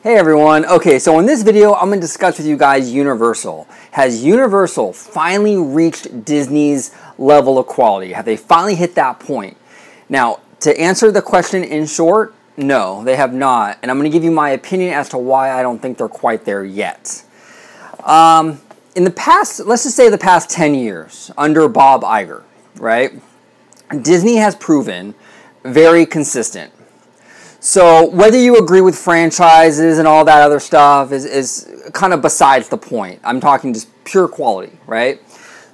Hey everyone. Okay, so in this video, I'm going to discuss with you guys Universal. Has Universal finally reached Disney's level of quality? Have they finally hit that point? Now, to answer the question in short, no, they have not. And I'm going to give you my opinion as to why I don't think they're quite there yet. In the past, let's just say the past 10 years, under Bob Iger, right? Disney has proven very consistent. So whether you agree with franchises and all that other stuff is kind of besides the point. I'm talking just pure quality, right?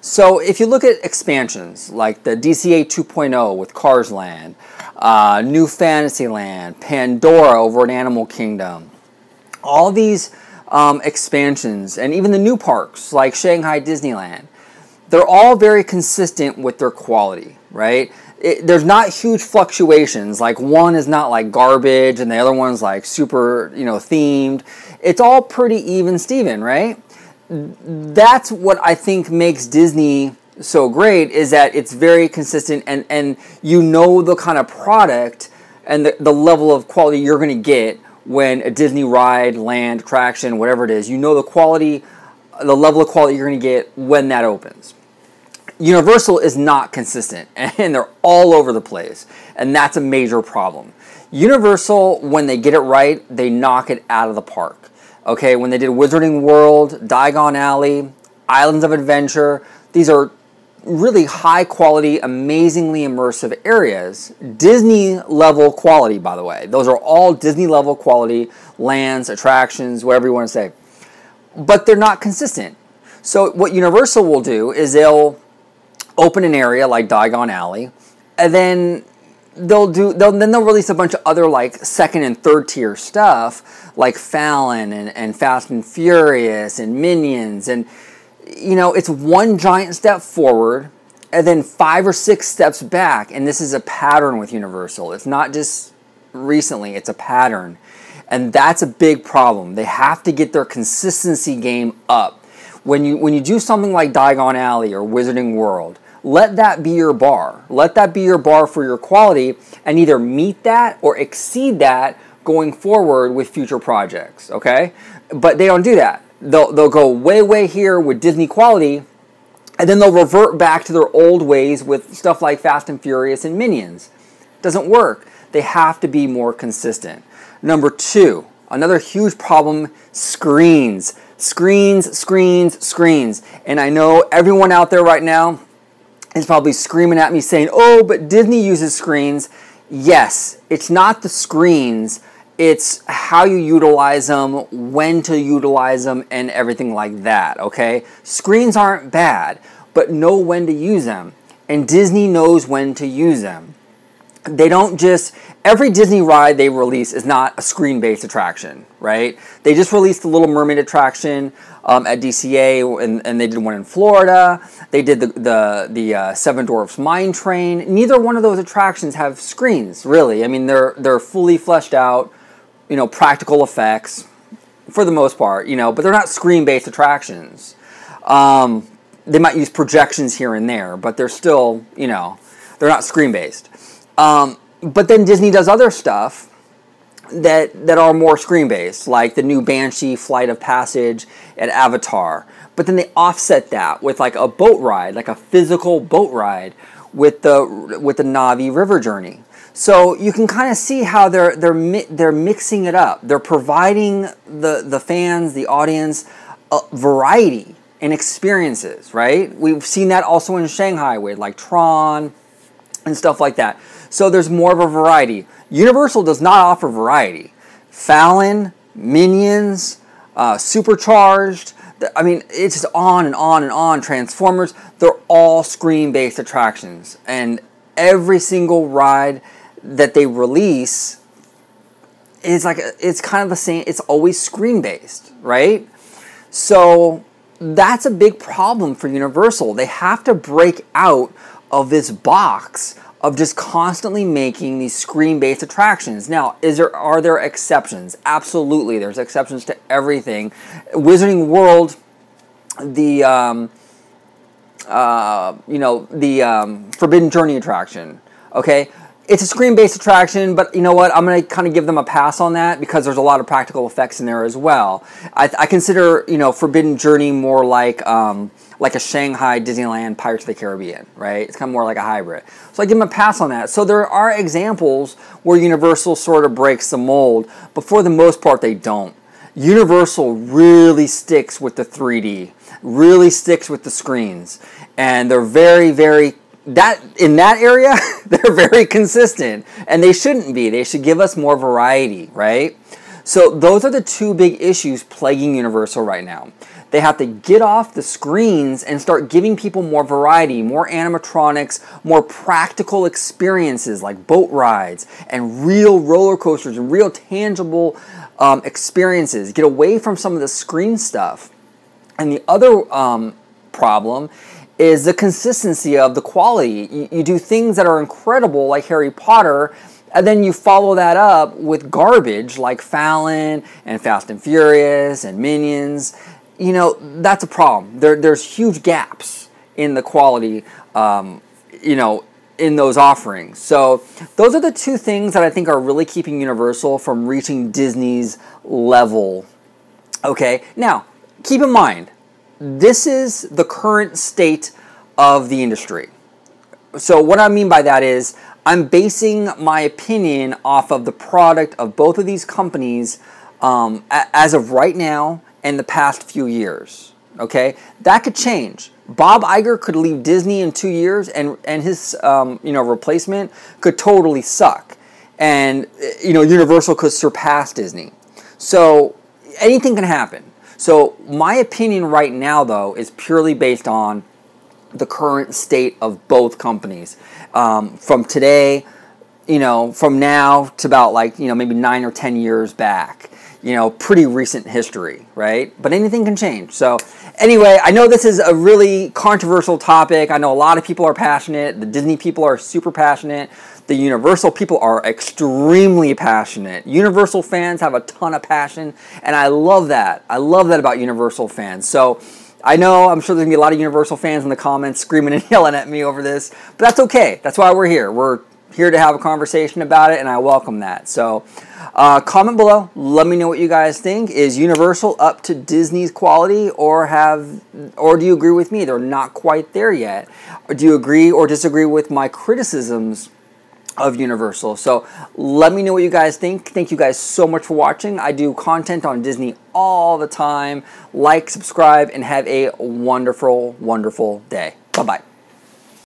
So if you look at expansions like the DCA 2.0 with Cars Land, New Fantasyland, Pandora over at Animal Kingdom, all these expansions, and even the new parks like Shanghai Disneyland, they're all very consistent with their quality, right? There's not huge fluctuations, like one is not like garbage and the other one's like super, themed. It's all pretty even Steven, right? That's what I think makes Disney so great, is that it's very consistent and you know the kind of product and the level of quality you're going to get when a Disney ride, land, attraction, whatever it is, you know the quality, the level of quality you're going to get when that opens. Universal is not consistent, and they're all over the place, and that's a major problem. Universal, when they get it right, they knock it out of the park. Okay, when they did Wizarding World, Diagon Alley, Islands of Adventure, these are really high quality, amazingly immersive areas. Disney level quality, by the way. Those are all Disney level quality lands, attractions, whatever you want to say. But they're not consistent. So what Universal will do is they'll open an area like Diagon Alley, and then they'll release a bunch of other like second and third tier stuff like Fallon and Fast and Furious and Minions, and it's one giant step forward and then 5 or 6 steps back. And this is a pattern with Universal. It's not just recently, it's a pattern. And that's a big problem. They have to get their consistency game up. When you do something like Diagon Alley or Wizarding World, let that be your bar. Let that be your bar for your quality, and either meet that or exceed that going forward with future projects, okay? But they don't do that. They'll go way here with Disney quality, and then they'll revert back to their old ways with stuff like Fast and Furious and Minions. Doesn't work. They have to be more consistent. Number 2, another huge problem, screens. Screens. And I know everyone out there right now is probably screaming at me saying, oh, but Disney uses screens. Yes, it's not the screens. It's how you utilize them, when to utilize them, and everything like that, okay? Screens aren't bad, but know when to use them. And Disney knows when to use them. They don't just, every Disney ride they release is not a screen-based attraction, right? They just released the Little Mermaid attraction at DCA, and they did one in Florida. They did the Seven Dwarfs Mine Train. Neither one of those attractions have screens, really. I mean, they're fully fleshed out, practical effects for the most part, but they're not screen-based attractions. They might use projections here and there, but they're still, they're not screen-based. But then Disney does other stuff that are more screen-based, like the new Banshee Flight of Passage at Avatar. But then they offset that with like a boat ride, like a physical boat ride with the Na'vi River Journey. So you can kind of see how they're mixing it up. They're providing the fans, the audience, a variety and experiences, right? We've seen that also in Shanghai with like Tron and stuff like that. So there's more of a variety. Universal does not offer variety. Fallon, Minions, Supercharged, I mean, it's just on and on and on. Transformers, they're all screen-based attractions. And every single ride that they release is like, it's kind of the same, it's always screen-based, right? So that's a big problem for Universal. They have to break out of this box of just constantly making these screen-based attractions. Now, are there exceptions? Absolutely, there's exceptions to everything. Wizarding World, the Forbidden Journey attraction, okay? it's a screen-based attraction, but you know what? I'm going to kind of give them a pass on that because there's a lot of practical effects in there as well. I consider, you know, Forbidden Journey more like a Shanghai Disneyland Pirates of the Caribbean, right? It's kind of more like a hybrid. So I give them a pass on that. So there are examples where Universal sort of breaks the mold, but for the most part, they don't. Universal really sticks with the 3D, really sticks with the screens, and they're very, very, in that area, they're very consistent, and they shouldn't be. They should give us more variety, right? So those are the two big issues plaguing Universal right now. They have to get off the screens and start giving people more variety, more animatronics, more practical experiences like boat rides and real roller coasters and real tangible experiences. Get away from some of the screen stuff. And the other problem is the consistency of the quality. You do things that are incredible like Harry Potter, and then you follow that up with garbage like Fallon and Fast and Furious and Minions. You know, that's a problem. There's huge gaps in the quality, you know, in those offerings. So those are the two things that I think are really keeping Universal from reaching Disney's level. Okay, now keep in mind, this is the current state of the industry. So what I mean by that is I'm basing my opinion off of the product of both of these companies as of right now and the past few years. Okay, that could change. Bob Iger could leave Disney in 2 years, and his you know, replacement could totally suck, and you know, Universal could surpass Disney. So anything can happen. So my opinion right now, though, is purely based on the current state of both companies. From today, you know, from now to about like, you know, maybe 9 or 10 years back. You know, pretty recent history, right? But anything can change. So anyway, I know this is a really controversial topic. I know a lot of people are passionate. The Disney people are super passionate. The Universal people are extremely passionate. Universal fans have a ton of passion, and I love that. I love that about Universal fans. So I know, I'm sure there's going to be a lot of Universal fans in the comments screaming and yelling at me over this, but that's okay. That's why we're here. We're here to have a conversation about it, and I welcome that. So comment below. Let me know what you guys think. Is Universal up to Disney's quality, or do you agree with me? They're not quite there yet. Or do you agree or disagree with my criticisms of Universal? So let me know what you guys think. Thank you guys so much for watching. I do content on Disney all the time. Like, subscribe, and have a wonderful, wonderful day. Bye-bye.